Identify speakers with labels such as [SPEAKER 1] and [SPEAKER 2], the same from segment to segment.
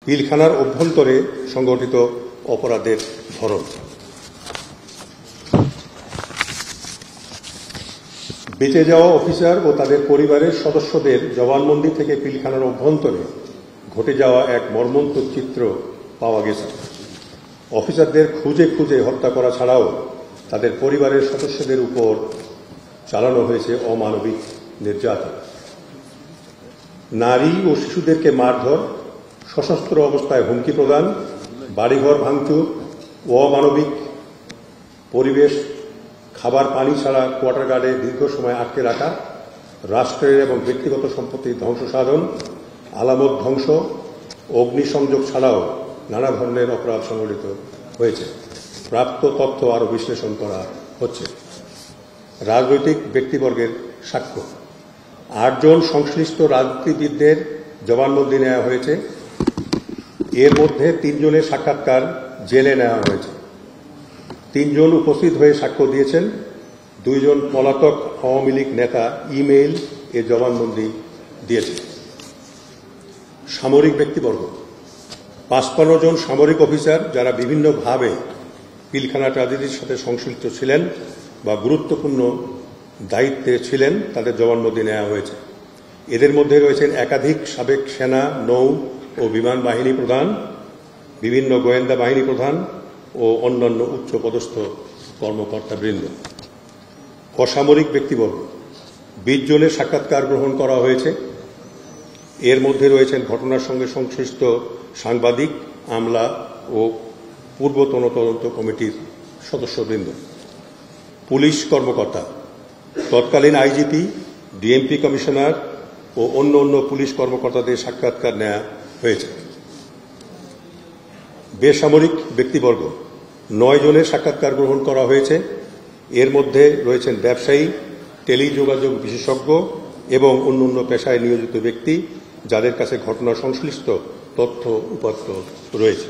[SPEAKER 1] পিলখানার অভ্যন্তরে সংগঠিত অপরাধের ধরন। বেঁচে যাওয়া অফিসার ও তাদের পরিবারের সদস্যদের জবানবন্দি থেকে পিলখানার অভ্যন্তরে ঘটে যাওয়া এক মর্মন্তুদ চিত্র পাওয়া গেছে। অফিসারদের খুঁজে খুঁজে হত্যা করা ছাড়াও তাদের পরিবারের সদস্যদের উপর চালানো হয়েছে অমানবিক নির্যাতন। নারী ও শিশুদেরকে মারধর, সশস্ত্র অবস্থায় হুমকি প্রদান, বাড়িঘর ভাঙচুর, অমানবিক পরিবেশ, খাবার পানি ছাড়া কোয়ার্টার গার্ডে দীর্ঘ সময় আটকে রাখা, রাষ্ট্রের এবং ব্যক্তিগত সম্পত্তি ধ্বংস সাধন, আলামত ধ্বংস, অগ্নিসংযোগ ছাড়াও নানা ধরনের অপরাধ সংঘটিত হয়েছে। প্রাপ্ত তথ্য আরও বিশ্লেষণ করা হচ্ছে। রাজনৈতিক ব্যক্তিবর্গের সাক্ষ্য। 8 জন সংশ্লিষ্ট রাজনীতিবিদদের জবানবন্দি নেওয়া হয়েছে। এর মধ্যে 3 জনের সাক্ষাৎকার জেলে নেওয়া হয়েছে। 3 জন উপস্থিত হয়ে সাক্ষ্য দিয়েছেন। 2 জন পলাতক আওয়ামী লীগ নেতা ইমেইল এর জবানবন্দি দিয়েছেন। সামরিক ব্যক্তিবর্গ। 55 জন সামরিক অফিসার যারা বিভিন্নভাবে পিলখানা ট্র্যাজেডির সাথে সংশ্লিষ্ট ছিলেন বা গুরুত্বপূর্ণ দায়িত্বে ছিলেন, তাদের জবানবন্দি নেওয়া হয়েছে। এদের মধ্যে রয়েছেন একাধিক সাবেক সেনা, নৌ ও বিমান বাহিনী প্রধান, বিভিন্ন গোয়েন্দা বাহিনী প্রধান ও অন্যান্য উচ্চপদস্থ কর্মকর্তাবৃন্দ। অসামরিক ব্যক্তিবর্গ। 20 জনের সাক্ষাৎকার গ্রহণ করা হয়েছে। এর মধ্যে রয়েছেন ঘটনার সঙ্গে সংশ্লিষ্ট সাংবাদিক, আমলা ও পূর্বতন তদন্ত কমিটির সদস্যবৃন্দ। পুলিশ কর্মকর্তা, তৎকালীন আইজিপি, ডিএমপি কমিশনার ও অন্য পুলিশ কর্মকর্তাদের সাক্ষাৎকার নেওয়া হয়েছে। বেসামরিক ব্যক্তিবর্গ। 9 জনের সাক্ষাৎকার গ্রহণ করা হয়েছে। এর মধ্যে রয়েছেন ব্যবসায়ী, টেলিযোগাযোগ বিশেষজ্ঞ এবং অন্যান্য পেশায় নিয়োজিত ব্যক্তি যাদের কাছে ঘটনা সংশ্লিষ্ট তথ্য উপাত্ত রয়েছে।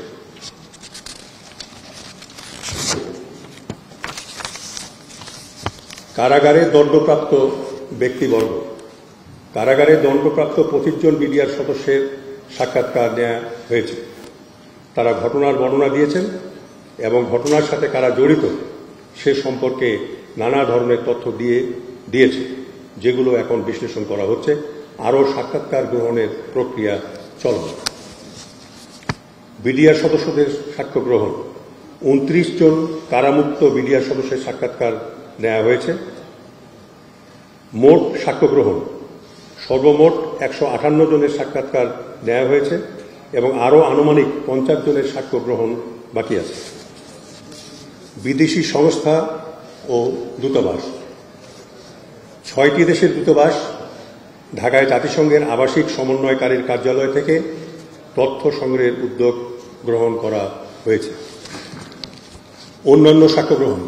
[SPEAKER 1] কারাগারে দণ্ডপ্রাপ্ত ব্যক্তিবর্গ। কারাগারে দণ্ডপ্রাপ্ত 25 জন বিডিআর সদস্যের সাক্ষাৎকার নেওয়া হয়েছে। তারা ঘটনার বর্ণনা দিয়েছেন এবং ঘটনার সাথে কারা জড়িত সে সম্পর্কে নানা ধরনের তথ্য দিয়েছে, যেগুলো এখন বিশ্লেষণ করা হচ্ছে। আরও সাক্ষাৎকার গ্রহণের প্রক্রিয়া চলমান। বিডিআর সদস্যদের সাক্ষ্য গ্রহণ। 29 জন কারামুক্ত বিডিআর সদস্যের সাক্ষাৎকার নেওয়া হয়েছে। মোট সাক্ষ্য গ্রহণ সর্বমোট 158 জনের সাক্ষাৎকার নেওয়া হয়েছে এবং আরও আনুমানিক 50 জনের সাক্ষ্য গ্রহণ বাকি আছে। বিদেশি সংস্থা ও দূতাবাস। 6টি দেশের দূতাবাস ঢাকায় জাতিসংঘের আবাসিক সমন্বয়কারীর কার্যালয় থেকে তথ্য সংগ্রহের উদ্যোগ গ্রহণ করা হয়েছে। অন্যান্য সাক্ষ্য গ্রহণ।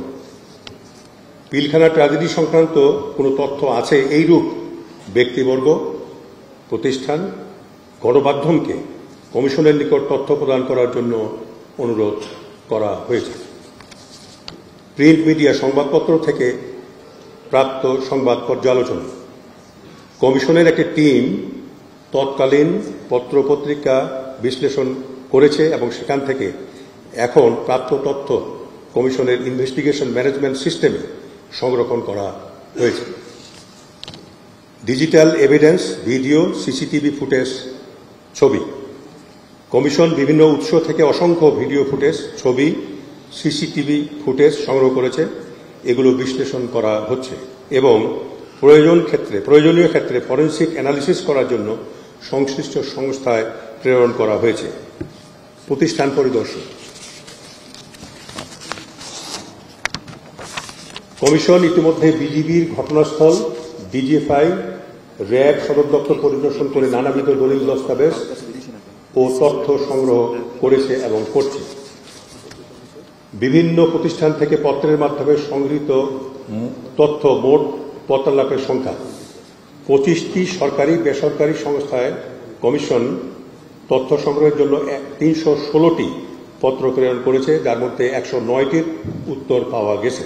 [SPEAKER 1] পিলখানা ট্র্যাজেডি সংক্রান্ত কোনো তথ্য আছে এইরূপ ব্যক্তিবর্গ, প্রতিষ্ঠান, গণমাধ্যমকে কমিশনের নিকট তথ্য প্রদান করার জন্য অনুরোধ করা হয়েছে। প্রিন্ট মিডিয়া, সংবাদপত্র থেকে প্রাপ্ত সংবাদ পর্যালোচনা। কমিশনের একটি টিম তৎকালীন পত্রপত্রিকা বিশ্লেষণ করেছে এবং সেখান থেকে এখন প্রাপ্ত তথ্য কমিশনের ইনভেস্টিগেশন ম্যানেজমেন্ট সিস্টেমে সংরক্ষণ করা হয়েছে। Digital evidence, video, CCTV footage, ছবি। কমিশন বিভিন্ন উৎস থেকে অসংখ্য ভিডিও ফুটেজ, ছবি, সিসিটিভি ফুটেজ সংগ্রহ করেছে। এগুলো বিশ্লেষণ করা হচ্ছে এবং প্রয়োজনীয় ক্ষেত্রে ফরেনসিক অ্যানালিসিস করার জন্য সংশ্লিষ্ট সংস্থায় প্রেরণ করা হয়েছে। প্রতিষ্ঠান পরিদর্শন। কমিশন ইতিমধ্যে বিজিবির ঘটনাস্থল, ডিজিএফআই, র্যাব সদর দপ্তর পরিদর্শন করে নানাবিধ দলিল দস্তাবেজ ও তথ্য সংগ্রহ করেছে এবং করছে। বিভিন্ন প্রতিষ্ঠান থেকে পত্রের মাধ্যমে সংগৃহীত তথ্য মোট পত্রালাপের সংখ্যা 25টি সরকারি বেসরকারি সংস্থায় কমিশন তথ্য সংগ্রহের জন্য 316টি পত্র প্রেরণ করেছে, যার মধ্যে 109টির উত্তর পাওয়া গেছে।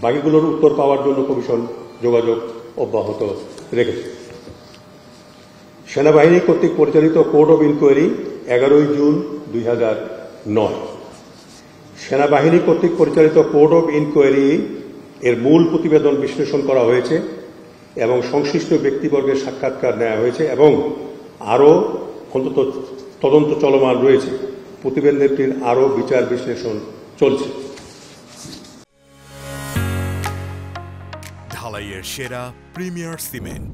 [SPEAKER 1] বাকিগুলোর উত্তর পাওয়ার জন্য কমিশন যোগাযোগ অব্যাহত রেখেছে। সেনাবাহিনী কর্তৃক পরিচালিত কোর্ট অব ইনকোয়ারি 11 জুন 2009। সেনাবাহিনী কর্তৃক পরিচালিত কোর্ট অব ইনকোয়ারি এর মূল প্রতিবেদন বিশ্লেষণ করা হয়েছে এবং সংশ্লিষ্ট ব্যক্তিবর্গের সাক্ষাৎকার নেওয়া হয়েছে এবং আরও অন্তত তদন্ত চলমান রয়েছে। প্রতিবেদনটির আরও বিচার বিশ্লেষণ চলছে।
[SPEAKER 2] ঢালাইয়ের সেরা প্রিমিয়ার সিমেন্ট।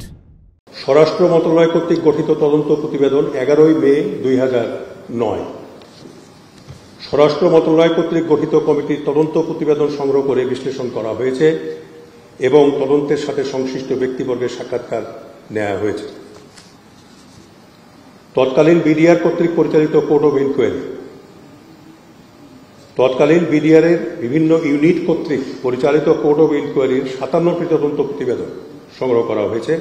[SPEAKER 1] স্বরাষ্ট্র মন্ত্রণালয় কর্তৃক গঠিত তদন্ত প্রতিবেদন 11 মে 2009। স্বরাষ্ট্র মন্ত্রণালয় কর্তৃক গঠিত কমিটির তদন্ত প্রতিবেদন সংগ্রহ করে বিশ্লেষণ করা হয়েছে এবং তদন্তের সাথে সংশ্লিষ্ট ব্যক্তিবর্গের সাক্ষাৎকার নেওয়া হয়েছে। তৎকালীন বিডিআর কর্তৃক পরিচালিত কোর্ট অব ইনকোয়ারি। তৎকালীন বিডিআরের বিভিন্ন ইউনিট কর্তৃক পরিচালিত কোর্ট অব ইনকোয়ারির 57টি তদন্ত প্রতিবেদন সংগ্রহ করা হয়েছে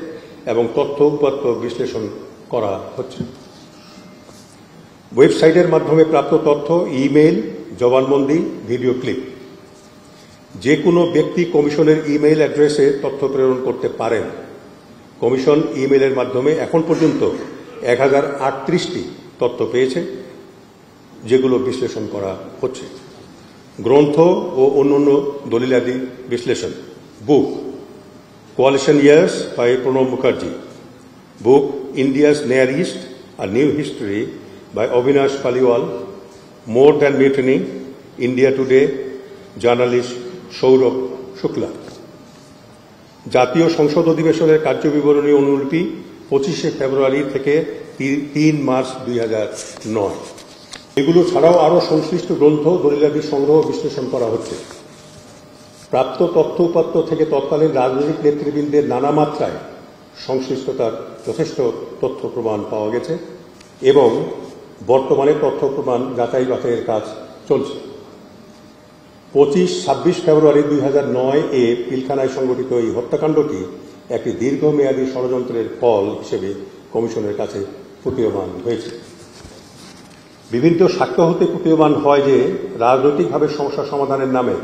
[SPEAKER 1] এবং তথ্য উপাত্ত বিশ্লেষণ করা হচ্ছে। ওয়েবসাইটের মাধ্যমে প্রাপ্ত তথ্য, ইমেইল, জবানবন্দি, ভিডিও ক্লিপ। যে কোনো ব্যক্তি কমিশনের ইমেইল অ্যাড্রেসে তথ্য প্রেরণ করতে পারেন। কমিশন ইমেইলের মাধ্যমে এখন পর্যন্ত 1038টি তথ্য পেয়েছে, যেগুলো বিশ্লেষণ করা হচ্ছে। গ্রন্থ ও অন্যান্য দলিলাদি বিশ্লেষণ। Book coalition years by Pranab Mukherjee. Book India's near east, a new history by Abinash Paliwal. More than mutiny, India today, journalist Saurav Shukla. জাতীয় সংসদ অধিবেশনের কার্যবিবরণী অনুলিপি 25 ফেব্রুয়ারি থেকে 3 মার্চ 2009। এগুলো ছাড়াও আরও সংশ্লিষ্ট গ্রন্থ, দলিলাদি সংগ্রহ বিশ্লেষণ করা হচ্ছে। প্রাপ্ত তথ্য উপাত্ত থেকে তৎকালীন রাজনৈতিক নেতৃবৃন্দের নানা মাত্রায় সংশ্লিষ্টতার যথেষ্ট তথ্য প্রমাণ পাওয়া গেছে এবং বর্তমানে তথ্য প্রমাণ যাচাই বাছাইয়ের কাজ চলছে। 25-26 ফেব্রুয়ারি 2009 পিলখানায় সংঘটিত এই হত্যাকাণ্ডটি একটি দীর্ঘমেয়াদী ষড়যন্ত্রের ফল হিসেবে কমিশনের কাছে প্রতীয়মান হয়েছে। বিভিন্ন সাক্ষ্য হতে প্রতীয়মান হয় যে রাজনৈতিকভাবে সমস্যা সমাধানের নামে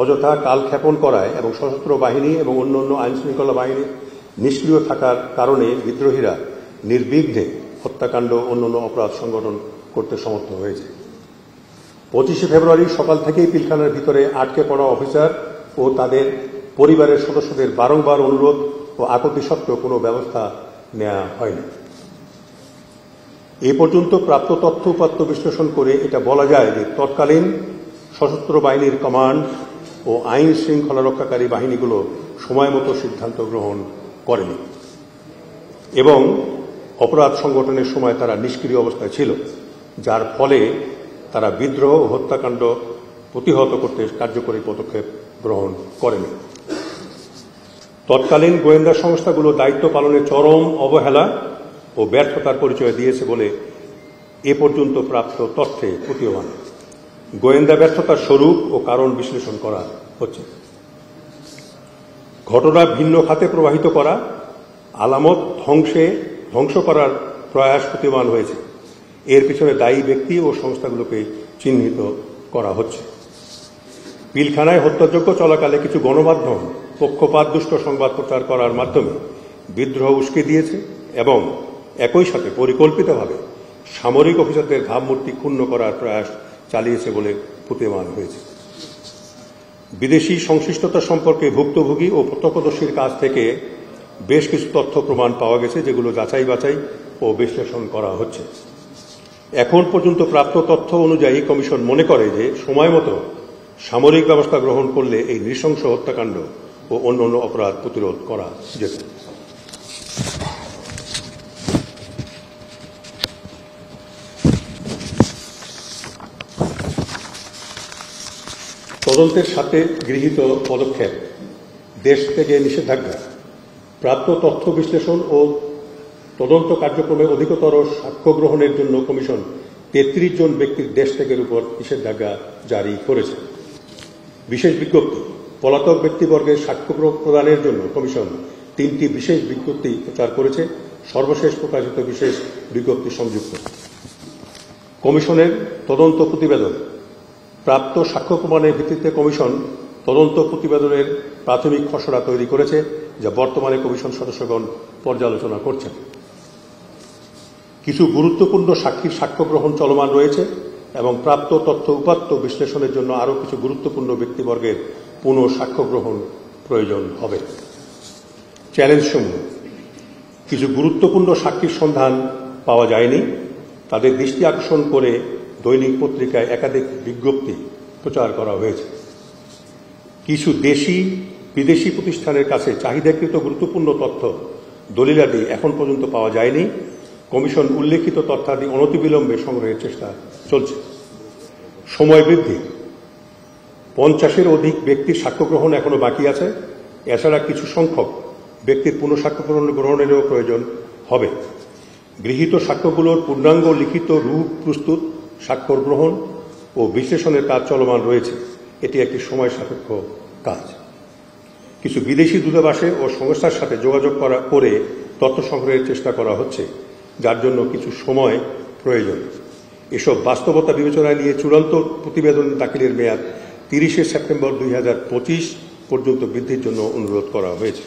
[SPEAKER 1] অযথা কালক্ষেপণ করায় এবং সশস্ত্র বাহিনী এবং অন্যান্য আইনশৃঙ্খলা বাহিনী নিষ্ক্রিয় থাকার কারণে বিদ্রোহীরা নির্বিঘ্নে হত্যাকাণ্ড অন্যান্য অপরাধ সংগঠন করতে সমর্থ হয়েছে। 25 ফেব্রুয়ারি সকাল থেকেই পিলখানার ভিতরে আটকে পড়া অফিসার ও তাদের পরিবারের সদস্যদের বারংবার অনুরোধ ও আপত্তি সত্ত্বেও কোনো ব্যবস্থা নেওয়া হয়নি। এ পর্যন্ত প্রাপ্ত তথ্য উপাত্ত বিশ্লেষণ করে এটা বলা যায় যে তৎকালীন সশস্ত্র বাহিনীর কমান্ড ও আইন শৃঙ্খলা রক্ষাকারী বাহিনীগুলো সময় মতো সিদ্ধান্ত গ্রহণ করেনি এবং অপরাধ সংগঠনের সময় তারা নিষ্ক্রিয় অবস্থায় ছিল, যার ফলে তারা বিদ্রোহ ও হত্যাকাণ্ড প্রতিহত করতে কার্যকরী পদক্ষেপ গ্রহণ করেনি। তৎকালীন গোয়েন্দা সংস্থাগুলো দায়িত্ব পালনে চরম অবহেলা ও ব্যর্থতার পরিচয় দিয়েছে বলে এ পর্যন্ত প্রাপ্ত তথ্যে প্রতীয়মান। গোয়েন্দা ব্যর্থতার স্বরূপ ও কারণ বিশ্লেষণ করা হচ্ছে। ঘটনা ভিন্ন খাতে প্রবাহিত করা, আলামত ধ্বংস করার প্রয়াস প্রতীয়মান হয়েছে। এর পিছনে দায়ী ব্যক্তি ও সংস্থাগুলোকে চিহ্নিত করা হচ্ছে। পিলখানায় হত্যাযজ্ঞ চলাকালে কিছু গণমাধ্যম পক্ষপাতদুষ্ট সংবাদ প্রচার করার মাধ্যমে বিদ্রোহ উস্কে দিয়েছে এবং একই সাথে পরিকল্পিতভাবে সামরিক অফিসারদের ভাবমূর্তি ক্ষুণ্ণ করার প্রয়াস চালিয়েছে বলে প্রতীয়মান হয়েছে। বিদেশি সংশ্লিষ্টতা সম্পর্কে ভুক্তভোগী ও প্রত্যক্ষদর্শীর কাছ থেকে বেশ কিছু তথ্য প্রমাণ পাওয়া গেছে, যেগুলো যাচাই বাছাই ও বিশ্লেষণ করা হচ্ছে। এখন পর্যন্ত প্রাপ্ত তথ্য অনুযায়ী কমিশন মনে করে যে সময় মতো সামরিক ব্যবস্থা গ্রহণ করলে এই নৃশংস হত্যাকাণ্ড ও অন্যান্য অপরাধ প্রতিরোধ করা যেত। তদন্তের সাথে গৃহীত পদক্ষেপ। দেশ থেকে নিষেধাজ্ঞা। প্রাপ্ত তথ্য বিশ্লেষণ ও তদন্ত কার্যক্রমে অধিকতর সাক্ষ্য গ্রহণের জন্য কমিশন 33 জন ব্যক্তির দেশ ত্যাগের উপর নিষেধাজ্ঞা জারি করেছে। বিশেষ বিজ্ঞপ্তি। পলাতক ব্যক্তিবর্গের সাক্ষ্য প্রদানের জন্য কমিশন 3টি বিশেষ বিজ্ঞপ্তি প্রচার করেছে। সর্বশেষ প্রকাশিত বিশেষ বিজ্ঞপ্তি সংযুক্ত। কমিশনের তদন্ত প্রতিবেদন। প্রাপ্ত সাক্ষ্য প্রমাণের ভিত্তিতে কমিশন তদন্ত প্রতিবেদনের প্রাথমিক খসড়া তৈরি করেছে, যা বর্তমানে কমিশন সদস্যগণ পর্যালোচনা করছেন। কিছু গুরুত্বপূর্ণ সাক্ষীর সাক্ষ্য গ্রহণ চলমান রয়েছে এবং প্রাপ্ত তথ্য উপাত্ত বিশ্লেষণের জন্য আরও কিছু গুরুত্বপূর্ণ ব্যক্তিবর্গের পুনঃ সাক্ষ্য গ্রহণ প্রয়োজন হবে। চ্যালেঞ্জসমূহ: কিছু গুরুত্বপূর্ণ সাক্ষীর সন্ধান পাওয়া যায়নি, তাদের দৃষ্টি আকর্ষণ করে দৈনিক পত্রিকায় একাধিক বিজ্ঞপ্তি প্রচার করা হয়েছে। কিছু দেশি বিদেশি প্রতিষ্ঠানের কাছে চাহিদাকৃত গুরুত্বপূর্ণ তথ্য দলিলাদি এখন পর্যন্ত পাওয়া যায়নি। কমিশন উল্লেখিত তথ্যাদি অনতিবিলম্বে সংগ্রহের চেষ্টা চলছে। সময় বৃদ্ধি: 50-এর অধিক ব্যক্তির সাক্ষ্য গ্রহণ এখনো বাকি আছে। এছাড়া কিছু সংখ্যক ব্যক্তির পুনঃসাক্ষ্য গ্রহণেরও প্রয়োজন হবে। গৃহীত সাক্ষ্যগুলোর পূর্ণাঙ্গ লিখিত রূপ প্রস্তুত, স্বাক্ষর গ্রহণ ও বিশ্লেষণের কাজ চলমান রয়েছে। এটি একটি সময় সাপেক্ষ কাজ। কিছু বিদেশি দূতাবাসে ও সংস্থার সাথে যোগাযোগ করে তথ্য সংগ্রহের চেষ্টা করা হচ্ছে, যার জন্য কিছু সময় প্রয়োজন। এসব বাস্তবতা বিবেচনায় নিয়ে চূড়ান্ত প্রতিবেদন দাখিলের মেয়াদ 30শে সেপ্টেম্বর 2025 পর্যন্ত বৃদ্ধির জন্য অনুরোধ করা হয়েছে।